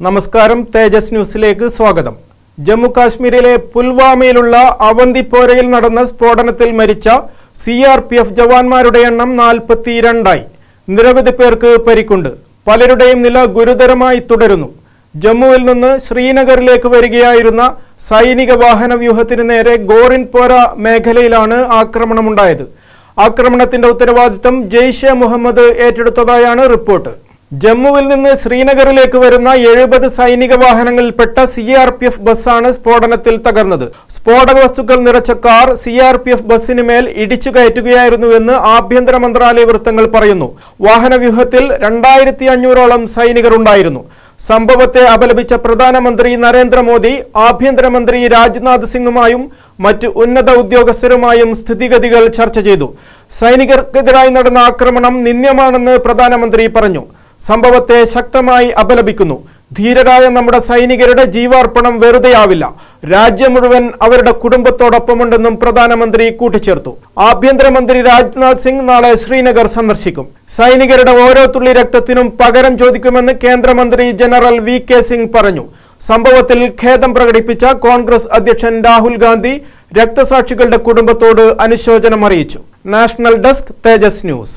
നമസ്കാരം തേജസ് ന്യൂസിലേക്ക് സ്വാഗതം. ജമ്മു കാശ്മീരിലെ പുൽവാമയിലുള്ള അവന്തിപ്പോരയിൽ നടന്ന സ്ഫോടനത്തിൽ മരിച്ച സിആർപിഎഫ് ജവാന്മാരുടെ എണ്ണം 42ആയി. നിരവധി പേർക്ക് പരിക്കുണ്ട്. പലരുടെയും നില ഗുരുതരമായി തുടരുന്നു. ജമ്മുവിൽ നിന്ന് ശ്രീനഗറിലേക്ക് വരികയായിരുന്ന സൈനിക വാഹന വ്യൂഹത്തിന് നേരെ ഗോറിൻപോര മേഖലയിലാണ് ആക്രമണമുണ്ടായത്. ആക്രമണത്തിന്റെ ഉത്തരവാദിത്തം ജെയ്ഷെ മുഹമ്മദ് ഏറ്റെടുത്തതായാണ് റിപ്പോർട്ട്. ജമ്മുവിൽ നിന്ന് ശ്രീനഗറിലേക്ക് വരുന്ന 70 സൈനിക വാഹനങ്ങളിൽപ്പെട്ട സിആർപിഎഫ് ബസ്സാണ് സ്ഫോടനത്തിൽ തകർന്നത്. സ്ഫോടക വസ്തുക്കൾ നിറച്ച കാർ സിആർപിഎഫ് ബസ്സിന് മേൽ ഇടിച്ചു കയറ്റുകയായിരുന്നുവെന്ന് ആഭ്യന്തര മന്ത്രാലയ വൃത്തങ്ങൾ പറയുന്നു. വാഹനവ്യൂഹത്തിൽ 2500ഓളം സൈനികർ ഉണ്ടായിരുന്നു. സംഭവത്തെ അപലപിച്ച പ്രധാനമന്ത്രി നരേന്ദ്രമോദി ആഭ്യന്തരമന്ത്രി രാജ്നാഥ് സിംഗുമായും മറ്റ് ഉന്നത ഉദ്യോഗസ്ഥരുമായും സ്ഥിതിഗതികൾ ചർച്ച ചെയ്തു. സൈനികർക്കെതിരായി നടന്ന ആക്രമണം നിന്ദ്യമാണെന്ന് പ്രധാനമന്ത്രി പറഞ്ഞു. സംഭവത്തെ ശക്തമായി അപലപിക്കുന്നു. ധീരരായ നമ്മുടെ സൈനികരുടെ ജീവാർപ്പണം വെറുതെയാവില്ല. രാജ്യം മുഴുവൻ അവരുടെ കുടുംബത്തോടൊപ്പമുണ്ടെന്നും പ്രധാനമന്ത്രി കൂട്ടിച്ചേർത്തു. ആഭ്യന്തരമന്ത്രി രാജ്നാഥ് സിംഗ് നാളെ ശ്രീനഗർ സന്ദർശിക്കും. സൈനികരുടെ ഓരോ തുള്ളി രക്തത്തിനും പകരം ചോദിക്കുമെന്ന് കേന്ദ്രമന്ത്രി ജനറൽ വി.കെ. സിംഗ് പറഞ്ഞു. സംഭവത്തിൽ ഖേദം പ്രകടിപ്പിച്ച കോൺഗ്രസ് അധ്യക്ഷൻ രാഹുൽ ഗാന്ധി രക്തസാക്ഷികളുടെ കുടുംബത്തോട് അനുശോചനം അറിയിച്ചു. നാഷണൽ ഡെസ്ക് തേജസ് ന്യൂസ്.